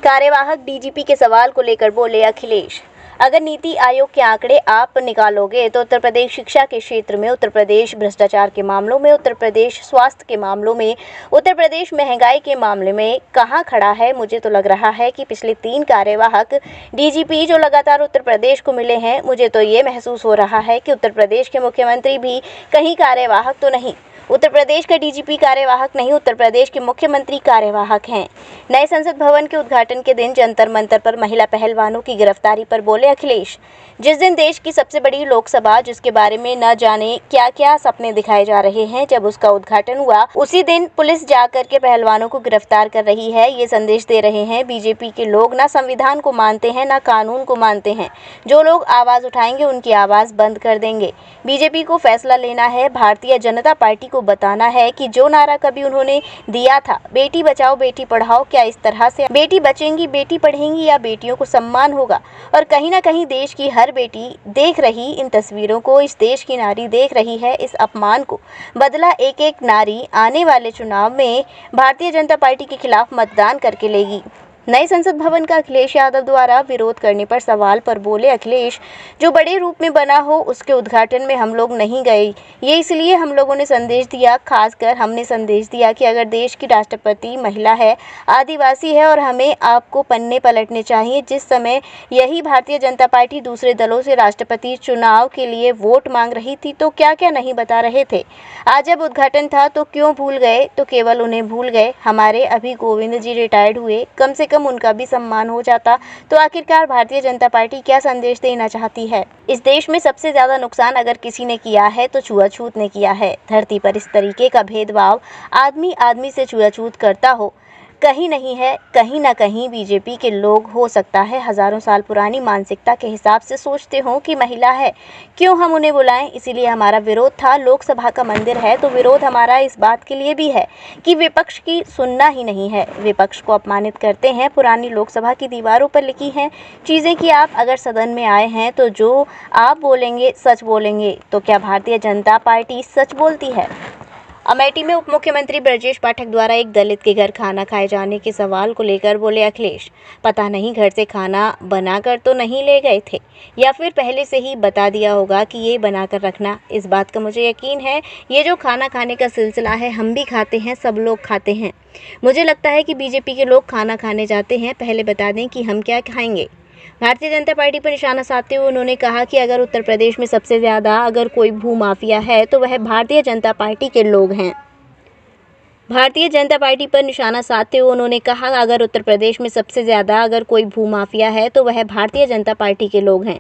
कार्यवाहक डीजीपी के सवाल को लेकर बोले अखिलेश, अगर नीति आयोग के आंकड़े आप निकालोगे तो उत्तर प्रदेश शिक्षा के क्षेत्र में, उत्तर प्रदेश भ्रष्टाचार के मामलों में, उत्तर प्रदेश स्वास्थ्य के मामलों में, उत्तर प्रदेश महंगाई के मामले में कहां खड़ा है। मुझे तो लग रहा है कि पिछले 3 कार्यवाहक डीजीपी जो लगातार उत्तर प्रदेश को मिले हैं, मुझे तो ये महसूस हो रहा है कि उत्तर प्रदेश के मुख्यमंत्री भी कहीं कार्यवाहक तो नहीं। उत्तर प्रदेश का डीजीपी कार्यवाहक नहीं, उत्तर प्रदेश के मुख्यमंत्री कार्यवाहक हैं। नए संसद भवन के उद्घाटन के दिन जंतर मंतर पर महिला पहलवानों की गिरफ्तारी पर बोले अखिलेश, जिस दिन देश की सबसे बड़ी लोकसभा, जिसके बारे में न जाने क्या क्या सपने दिखाए जा रहे हैं, जब उसका उद्घाटन हुआ उसी दिन पुलिस जाकर के पहलवानों को गिरफ्तार कर रही है। ये संदेश दे रहे हैं बीजेपी के लोग ना संविधान को मानते हैं, ना कानून को मानते हैं। जो लोग आवाज उठाएंगे उनकी आवाज बंद कर देंगे। बीजेपी को फैसला लेना है। भारतीय जनता पार्टी को बताना है कि जो नारा कभी उन्होंने दिया था, बेटी बचाओ बेटी पढ़ाओ, क्या इस तरह से बेटी बचेंगी, बेटी पढ़ेंगी या बेटियों को सम्मान होगा। और कहीं ना कहीं देश की हर बेटी देख रही इन तस्वीरों को, इस देश की नारी देख रही है इस अपमान को। बदला एक एक नारी आने वाले चुनाव में भारतीय जनता पार्टी के खिलाफ मतदान करके लेगी। नए संसद भवन का अखिलेश यादव द्वारा विरोध करने पर सवाल पर बोले अखिलेश, जो बड़े रूप में बना हो उसके उद्घाटन में हम लोग नहीं गए। ये इसलिए हम लोगों ने संदेश दिया, खासकर हमने संदेश दिया कि अगर देश की राष्ट्रपति महिला है, आदिवासी है और हमें आपको पन्ने पलटने चाहिए। जिस समय यही भारतीय जनता पार्टी दूसरे दलों से राष्ट्रपति चुनाव के लिए वोट मांग रही थी तो क्या क्या नहीं बता रहे थे। आज जब उद्घाटन था तो क्यों भूल गए, तो केवल उन्हें भूल गए। हमारे अभी गोविंद जी रिटायर्ड हुए, कम से कम उनका भी सम्मान हो जाता। तो आखिरकार भारतीय जनता पार्टी क्या संदेश देना चाहती है। इस देश में सबसे ज्यादा नुकसान अगर किसी ने किया है तो छुआछूत ने किया है। धरती पर इस तरीके का भेदभाव आदमी आदमी से छुआछूत करता हो कहीं नहीं है। कहीं ना कहीं बीजेपी के लोग हो सकता है हजारों साल पुरानी मानसिकता के हिसाब से सोचते हो कि महिला है, क्यों हम उन्हें बुलाएं। इसीलिए हमारा विरोध था। लोकसभा का मंदिर है तो विरोध हमारा इस बात के लिए भी है कि विपक्ष की सुनना ही नहीं है, विपक्ष को अपमानित करते हैं। पुरानी लोकसभा की दीवारों पर लिखी हैं चीज़ें कि आप अगर सदन में आए हैं तो जो आप बोलेंगे सच बोलेंगे। तो क्या भारतीय जनता पार्टी सच बोलती है। अमेठी में उप मुख्यमंत्री ब्रजेश पाठक द्वारा एक दलित के घर खाना खाए जाने के सवाल को लेकर बोले अखिलेश, पता नहीं घर से खाना बनाकर तो नहीं ले गए थे या फिर पहले से ही बता दिया होगा कि ये बनाकर रखना। इस बात का मुझे यकीन है। ये जो खाना खाने का सिलसिला है, हम भी खाते हैं, सब लोग खाते हैं। मुझे लगता है कि बीजेपी के लोग खाना खाने जाते हैं, पहले बता दें कि हम क्या खाएंगे। भारतीय जनता पार्टी पर निशाना साधते हुए उन्होंने कहा कि अगर उत्तर प्रदेश में सबसे ज़्यादा अगर कोई भूमाफिया है तो वह भारतीय जनता पार्टी के लोग हैं। भारतीय जनता पार्टी पर निशाना साधते हुए उन्होंने कहा अगर उत्तर प्रदेश में सबसे ज़्यादा अगर कोई भूमाफिया है तो वह भारतीय जनता पार्टी के लोग हैं।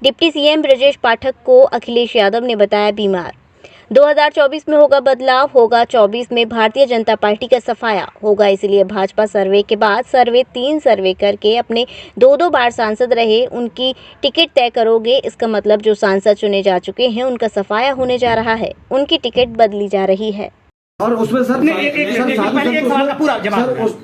डिप्टी सीएम ब्रजेश पाठक को अखिलेश यादव ने बताया बीमार। 2024 में होगा बदलाव, होगा 24 में भारतीय जनता पार्टी का सफाया होगा। इसलिए भाजपा सर्वे के बाद 3 सर्वे करके अपने 2 बार सांसद रहे उनकी टिकट तय करोगे। इसका मतलब जो सांसद चुने जा चुके हैं उनका सफाया होने जा रहा है, उनकी टिकट बदली जा रही है। और उसमें सर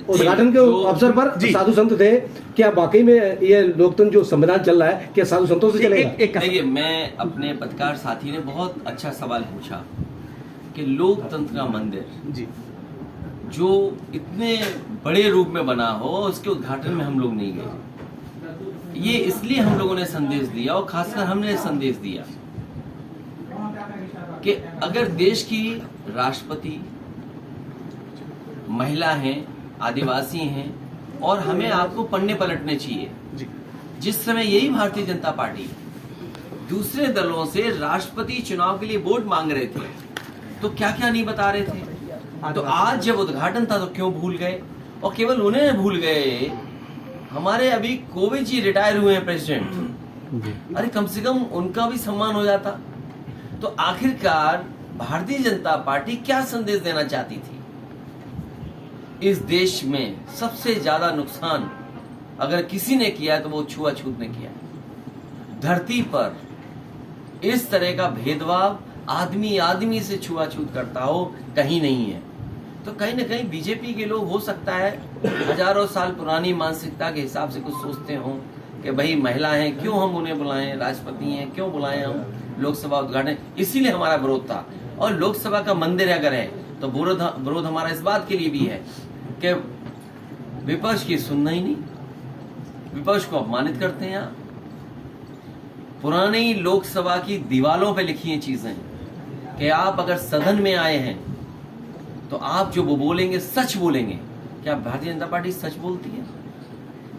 उद्घाटन के अवसर पर साधु संत थे, क्या वाकई में ये लोकतंत्र जो संविधान चल रहा है क्या साधु संतों से चलेगा। देखिए, मैं अपने पत्रकार साथी ने बहुत अच्छा सवाल पूछा कि लोकतंत्र का मंदिर जी जो इतने बड़े रूप में बना हो उसके उद्घाटन में हम लोग नहीं गए। ये इसलिए हम लोगों ने संदेश दिया और खासकर हमने संदेश दिया कि अगर देश की राष्ट्रपति महिला हैं, आदिवासी हैं और हमें आपको पन्ने पलटने चाहिए। जिस समय यही भारतीय जनता पार्टी दूसरे दलों से राष्ट्रपति चुनाव के लिए वोट मांग रहे थे तो क्या क्या नहीं बता रहे थे। तो आज जब उद्घाटन था तो क्यों भूल गए। और केवल उन्हें भूल गए, हमारे अभी कोविंद जी रिटायर हुए हैं प्रेसिडेंट, अरे कम से कम उनका भी सम्मान हो जाता। तो आखिरकार भारतीय जनता पार्टी क्या संदेश देना चाहती थी। इस देश में सबसे ज्यादा नुकसान अगर किसी ने किया है तो वो छुआछूत ने किया। धरती पर इस तरह का भेदभाव आदमी आदमी से छुआछूत करता हो कहीं नहीं है। तो कहीं ना कहीं बीजेपी के लोग हो सकता है हजारों साल पुरानी मानसिकता के हिसाब से कुछ सोचते हो कि भाई महिला हैं क्यों हम उन्हें बुलाएं, राष्ट्रपति हैं क्यों बुलाएं हम लोकसभा उद्घाटन। इसीलिए हमारा विरोध था। और लोकसभा का मंदिर अगर है तो विरोध हमारा इस बात के लिए भी है कि विपक्ष की सुनना ही नहीं। विपक्ष को अपमानित करते हैं आप। पुरानी लोकसभा की दीवारों पे लिखी हैं चीजें कि आप अगर सदन में आए हैं तो आप जो वो बोलेंगे सच बोलेंगे। क्या भारतीय जनता पार्टी सच बोलती है?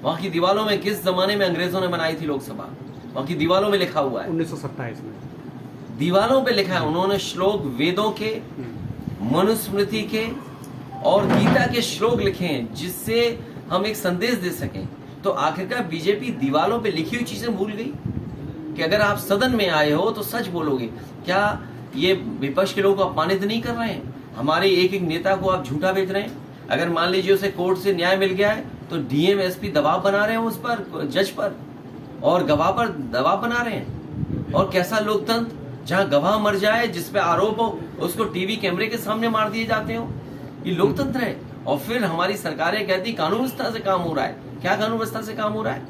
वहां की दीवारों में किस जमाने में अंग्रेजों ने बनाई थी लोकसभा, वहां की दीवारों में लिखा हुआ है, 1927 में दीवारों पे लिखा है। उन्होंने श्लोक वेदों के, मनुस्मृति के और गीता के श्लोक लिखे हैं जिससे हम एक संदेश दे सकें। तो आखिरकार बीजेपी दीवारों पे लिखी हुई चीजें भूल गई कि अगर आप सदन में आए हो तो सच बोलोगे। क्या ये विपक्ष के लोगों को अपमानित नहीं कर रहे हैं? हमारे एक एक नेता को आप झूठा भेज रहे हैं। अगर मान लीजिए उसे कोर्ट से न्याय मिल गया है तो डीएम एसपी दबाव बना रहे हैं उस पर, जज पर और गवाह पर दबाव बना रहे हैं। और कैसा लोकतंत्र जहां गवाह मर जाए, जिस पे आरोप हो, उसको टीवी कैमरे के सामने मार दिए जाते हो। ये लोकतंत्र है। और फिर हमारी सरकारें कहती कानून व्यवस्था से काम हो रहा है। क्या कानून व्यवस्था से काम हो रहा है?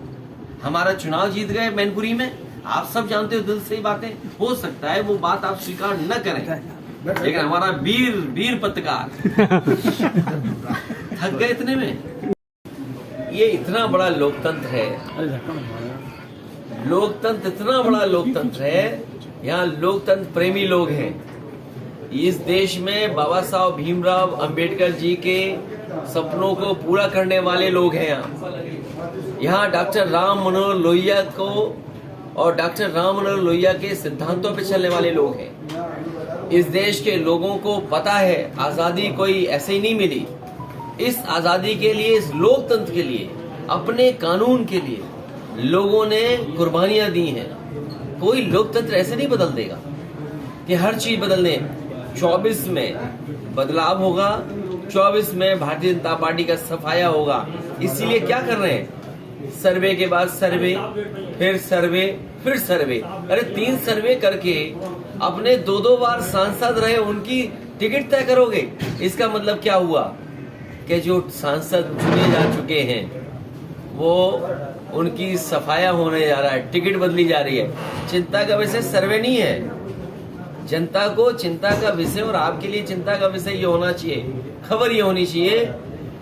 हमारा चुनाव जीत गए मैनपुरी में, आप सब जानते हो दिल से ही बातें। हो सकता है वो बात आप स्वीकार न करें, लेकिन हमारा वीर पत्रकार थक गए इतने में। ये इतना बड़ा लोकतंत्र है, लोकतंत्र इतना बड़ा लोकतंत्र है, यहाँ लोकतंत्र प्रेमी लोग हैं। इस देश में बाबा साहब भीमराव अंबेडकर जी के सपनों को पूरा करने वाले लोग हैं। यहाँ डॉक्टर राम मनोहर लोहिया को और डॉक्टर राम मनोहर लोहिया के सिद्धांतों पर चलने वाले लोग हैं। इस देश के लोगों को पता है आजादी कोई ऐसे ही नहीं मिली। इस आजादी के लिए, इस लोकतंत्र के लिए, अपने कानून के लिए लोगों ने कुर्बानियां दी हैं। कोई लोकतंत्र ऐसे नहीं बदल देगा कि हर चीज बदल दे। 24 में बदलाव होगा, 24 में भारतीय जनता पार्टी का सफाया होगा। इसीलिए क्या कर रहे हैं? सर्वे के बाद सर्वे, फिर सर्वे, फिर सर्वे। अरे 3 सर्वे करके अपने 2-2 बार सांसद रहे उनकी टिकट तय करोगे। इसका मतलब क्या हुआ कि जो सांसद चुने जा चुके हैं वो उनकी सफाया होने जा रहा है, टिकट बदली जा रही है। चिंता का विषय सर्वे नहीं है। जनता को चिंता का विषय और आपके लिए चिंता का विषय ये होना चाहिए, खबर ये होनी चाहिए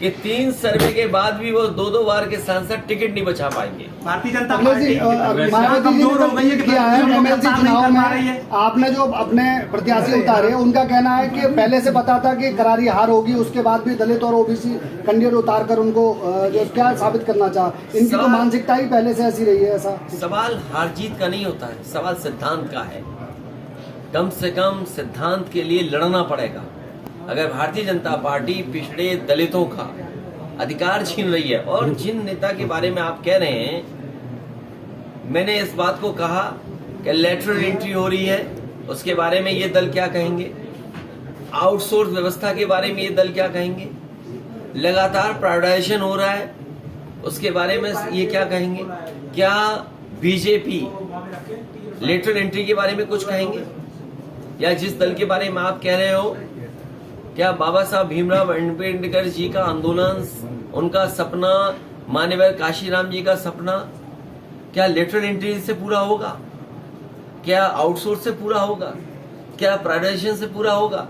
कि 3 सर्वे के बाद भी वो 2-2 बार के सांसद टिकट नहीं बचा पाएंगे। भारतीय जनता पार्टी मायावती जी ने किया है एमएलसी चुनाव में। आपने जो अपने प्रत्याशी उतारे, उनका कहना है कि पहले से पता था कि करारी हार होगी, उसके बाद भी दलित और ओबीसी कैंडिडेट उतार कर उनको जो क्या साबित करना चाहा। इनकी तो मानसिकता ही पहले से ऐसी रही है। ऐसा सवाल हार जीत का नहीं होता है, सवाल सिद्धांत का है। कम से कम सिद्धांत के लिए लड़ना पड़ेगा। अगर भारतीय जनता पार्टी पिछड़े दलितों का अधिकार छीन रही है, और जिन नेता के बारे में आप कह रहे हैं, मैंने इस बात को कहा कि लेटरल एंट्री हो रही है, उसके बारे में ये दल क्या कहेंगे? आउटसोर्स व्यवस्था के बारे में ये दल क्या कहेंगे? लगातार प्राइवेटाइजेशन हो रहा है, उसके बारे में ये क्या कहेंगे? क्या बीजेपी लेटरल एंट्री के बारे में कुछ कहेंगे? या जिस दल के बारे में आप कह रहे हो, क्या बाबा साहब भीमराव अंबेडकर जी का आंदोलन, उनका सपना, मान्यवर काशीराम जी का सपना, क्या लेटरल एंट्री से पूरा होगा? क्या आउटसोर्स से पूरा होगा? क्या प्राइवेटाइजेशन से पूरा होगा?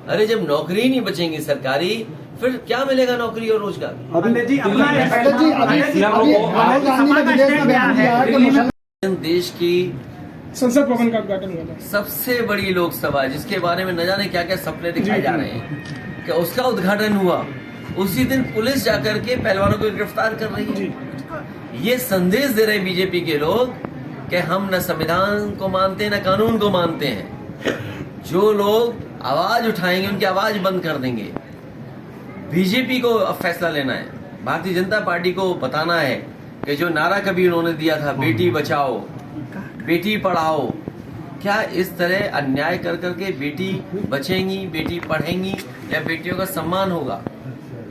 अरे जब नौकरी नहीं बचेंगी सरकारी, फिर क्या मिलेगा नौकरी और रोजगार? देश की संसद भवन का उद्घाटन हुआ था, सबसे बड़ी लोकसभा, जिसके बारे में न जाने क्या क्या सपने दिखाए जा रहे हैं, कि उसका उद्घाटन हुआ। उसी दिन पुलिस जाकर के पहलवानों को गिरफ्तार कर रही है। ये संदेश दे रहे बीजेपी के लोग कि हम न संविधान को मानते न कानून को मानते हैं। जो लोग आवाज उठाएंगे उनकी आवाज बंद कर देंगे। बीजेपी को अब फैसला लेना है, भारतीय जनता पार्टी को बताना है कि जो नारा कभी उन्होंने दिया था, बेटी बचाओ बेटी पढ़ाओ, क्या इस तरह अन्याय कर करके बेटी बचेंगी, बेटी पढ़ेंगी, या बेटियों का सम्मान होगा?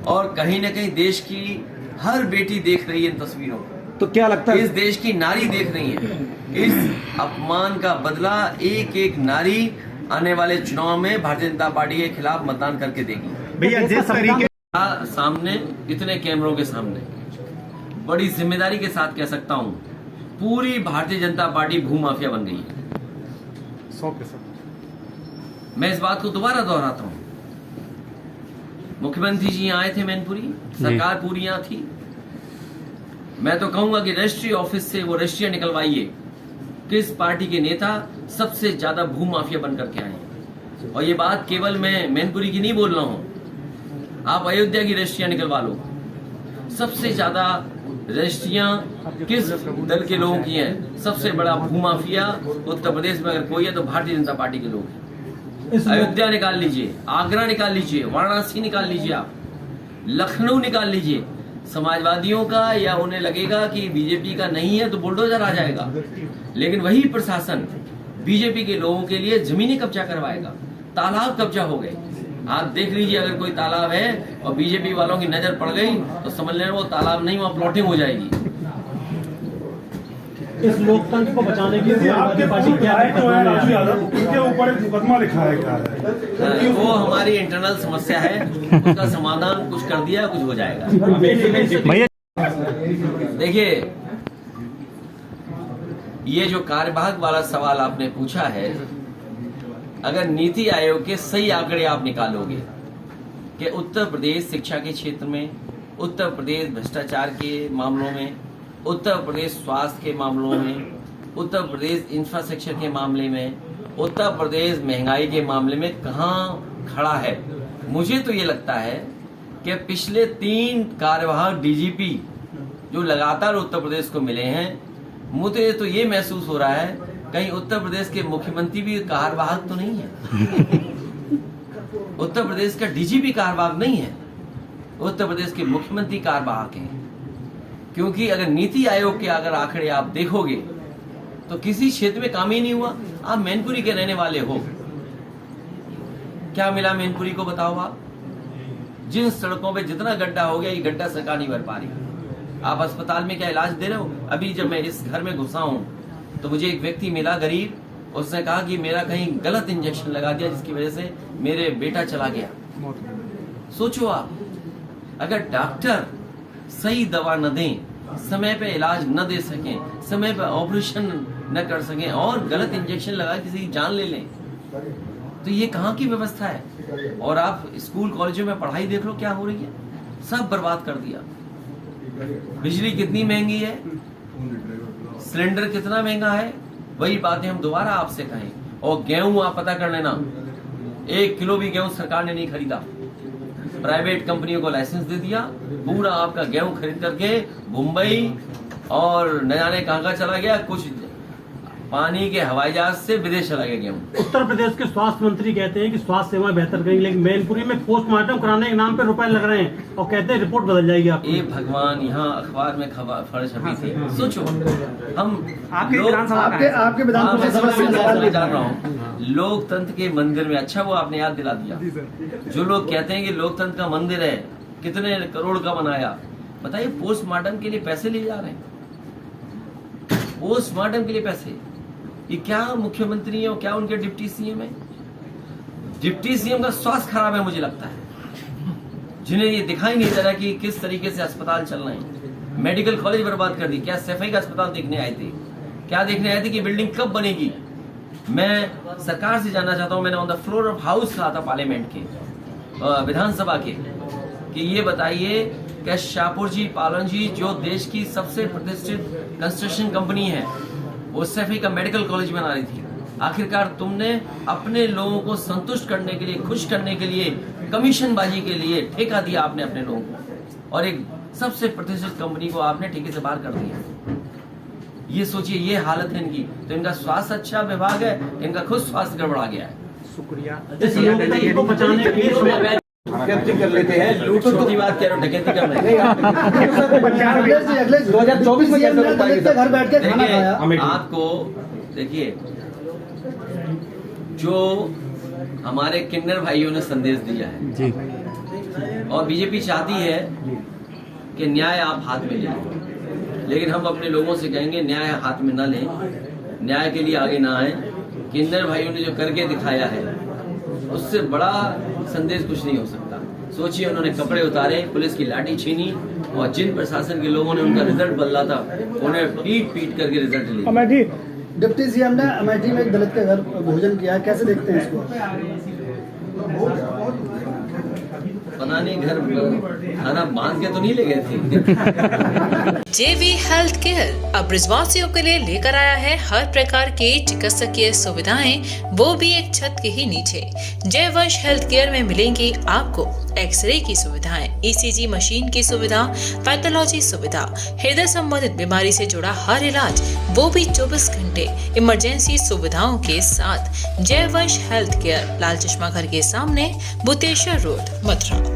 और कहीं न कहीं देश की हर बेटी देख रही है इन तस्वीरों को। तो क्या लगता है इस देश की नारी देख रही है। इस अपमान का बदला एक एक नारी आने वाले चुनाव में भारतीय जनता पार्टी के खिलाफ मतदान करके देगी। भैया जिस तरीके सामने, इतने कैमरों के सामने बड़ी जिम्मेदारी के साथ कह सकता हूं, पूरी भारतीय जनता पार्टी भूमाफिया बन गई है। 100%। मैं इस बात को दोबारा दोहराता हूं। मुख्यमंत्री जी आए थे मैनपुरी, सरकार पूरी यहाँ थी। मैं तो कहूंगा कि रजिस्ट्री ऑफिस से वो रजिस्ट्रियां निकलवाइए किस पार्टी के नेता सबसे ज्यादा भू माफिया बनकर के आए हैं। और ये बात केवल मैं मैनपुरी की नहीं बोल रहा हूं, आप अयोध्या की रजिस्ट्रियां निकलवा लो। सबसे ज्यादा रजिस्ट्रियां किस दल के लोगों की हैं? सबसे बड़ा भू माफिया उत्तर प्रदेश में अगर कोई है तो भारतीय जनता पार्टी के लोग हैं। अयोध्या निकाल लीजिए, आगरा निकाल लीजिए, वाराणसी निकाल लीजिए, आप लखनऊ निकाल लीजिए। समाजवादियों का या उन्हें लगेगा कि बीजेपी का नहीं है तो बुलडोजर आ जाएगा, लेकिन वही प्रशासन बीजेपी के लोगों के लिए जमीनी कब्जा करवाएगा। तालाब कब्जा हो गए, आप देख लीजिए, अगर कोई तालाब है और बीजेपी वालों की नजर पड़ गई तो समझ लेना वो तालाब नहीं, वहां प्लॉटिंग हो जाएगी। इस लोकतंत्र को बचाने के लिए आपके पार्टी क्या है तो है राजू यादव, उनके ऊपर एक मुकदमा लिखाया गया है। वो हमारी इंटरनल समस्या है, उसका समाधान कुछ कर दिया, कुछ हो जाएगा। देखिए, ये जो कार्यवाहक वाला सवाल आपने पूछा है, अगर नीति आयोग के सही आंकड़े आप निकालोगे कि उत्तर प्रदेश शिक्षा के क्षेत्र में, उत्तर प्रदेश भ्रष्टाचार के मामलों में, उत्तर प्रदेश स्वास्थ्य के मामलों में, उत्तर प्रदेश इंफ्रास्ट्रक्चर के मामले में, उत्तर प्रदेश महंगाई के मामले में कहाँ खड़ा है, मुझे तो ये लगता है कि पिछले 3 कार्यवाहक डीजीपी जो लगातार उत्तर प्रदेश को मिले हैं, मुझे तो ये महसूस हो रहा है कहीं उत्तर प्रदेश के मुख्यमंत्री भी कार्यवाहक तो नहीं है। उत्तर प्रदेश का डीजीपी कार्यवाहक नहीं है, उत्तर प्रदेश के मुख्यमंत्री कार्यवाहक हैं। क्योंकि अगर नीति आयोग के अगर आंकड़े आप देखोगे तो किसी क्षेत्र में काम ही नहीं हुआ। आप मैनपुरी के रहने वाले हो, क्या मिला मैनपुरी को बताओ आप? जिन सड़कों पे जितना गड्ढा हो गया, ये गड्ढा सरकार नहीं भर पा रही। आप अस्पताल में क्या इलाज दे रहे हो? अभी जब मैं इस घर में घुसा हूं तो मुझे एक व्यक्ति मिला गरीब, उसने कहा कि मेरा कहीं गलत इंजेक्शन लगा दिया जिसकी वजह से मेरे बेटा चला गया। सोचो आप, अगर डॉक्टर सही दवा न दें, समय पे इलाज न दे सकें, समय पे ऑपरेशन न कर सकें और गलत इंजेक्शन लगा किसी की जान ले लें, तो ये कहाँ की व्यवस्था है? और आप स्कूल कॉलेजों में पढ़ाई देख लो क्या हो रही है, सब बर्बाद कर दिया। बिजली कितनी महंगी है, सिलेंडर कितना महंगा है, वही बातें हम दोबारा आपसे कहें। और गेहूं आप पता कर लेना, 1 किलो भी गेहूं सरकार ने नहीं खरीदा, प्राइवेट कंपनियों को लाइसेंस दे दिया, पूरा आपका गेहूं खरीद करके मुंबई और न जाने कहां चला गया, कुछ पानी के हवाई जहाज से विदेश चला गया गेहूं। उत्तर प्रदेश के स्वास्थ्य मंत्री कहते हैं कि स्वास्थ्य सेवाएं बेहतर करेंगी, लेकिन मैनपुरी में पोस्टमार्टम कराने के नाम पे रुपए लग रहे हैं और कहते हैं रिपोर्ट बदल जाएगी आपकी। ये भगवान, यहाँ अखबार में खबर छपी थी। सोचो, हम आपके विधान जान रहा हूँ, लोकतंत्र के मंदिर में, अच्छा वो आपने याद दिला दिया, जो लोग कहते हैं कि लोकतंत्र का मंदिर है, कितने करोड़ का बनाया, बताइए पोस्टमार्टम के लिए पैसे ले जा रहे हैं, पोस्टमार्टम के लिए पैसे। ये क्या मुख्यमंत्री है और क्या उनके डिप्टी सीएम है? डिप्टी सीएम का स्वास्थ्य खराब है मुझे लगता है, जिन्हें ये दिखाई नहीं दे रहा कि किस तरीके से अस्पताल चल रहे हैं। मेडिकल कॉलेज बर्बाद कर दी। क्या सफाई का अस्पताल देखने आए थे? क्या देखने आए थे कि बिल्डिंग कब बनेगी? मैं सरकार से जानना चाहता हूं, मैंने on the floor of house कहा था पार्लियामेंट के, विधानसभा के, कि ये बताइए कि शाहपुर जी पालन जी जो देश की सबसे प्रतिष्ठित कंस्ट्रक्शन कंपनी है, वो सफाई का मेडिकल कॉलेज बना रही थी, आखिरकार तुमने अपने लोगों को संतुष्ट करने के लिए, खुश करने के लिए, कमीशनबाजी के लिए ठेका दिया आपने अपने लोगों को, और एक सबसे प्रतिष्ठित कंपनी को आपने ठेके से बाहर कर दिया। ये सोचिए, ये हालत है इनकी। तो इनका स्वास्थ्य अच्छा विभाग है, इनका खुद स्वास्थ्य गड़बड़ा गया है। शुक्रिया। इस को बचाने के लिए डकैती कर लेते हैं, लूटो छोटी बात कह रहे हो, डकैती कर रहे हैं। 2024 में कैसे हो पाएगा? घर बैठ के खाना खाया। आपको देखिए, जो हमारे किन्नर भाइयों ने संदेश दिया है जी, और बीजेपी चाहती है कि न्याय आप हाथ में लें, लेकिन हम अपने लोगों से कहेंगे न्याय हाथ में न लें, न्याय के लिए आगे ना आए। किन्नर भाइयों ने जो करके दिखाया है, उससे बड़ा संदेश कुछ नहीं हो सकता। सोचिए, उन्होंने कपड़े उतारे, पुलिस की लाठी छीनी, और जिन प्रशासन के लोगों ने उनका रिजल्ट बदला था, उन्हें पीट करके रिजल्ट लिया। डिप्टी सीएम ने अमेठी में एक दलित के घर भोजन किया, कैसे देखते हैं इसको? पता नहीं घर खाना बांध के तो नहीं ले गए थे। JV हेल्थ केयर अब ब्रजवासियों के लिए लेकर आया है हर प्रकार की चिकित्सकीय सुविधाएं, वो भी एक छत के ही नीचे। जयवंश हेल्थ केयर में मिलेंगी आपको एक्सरे की सुविधाएं, ECG मशीन की सुविधा, पैथोलॉजी सुविधा, हृदय संबंधित बीमारी से जुड़ा हर इलाज, वो भी 24 घंटे इमरजेंसी सुविधाओं के साथ। जयवंश हेल्थ केयर, लाल चश्मा घर के सामने, बुतेश्वर रोड, मथुरा।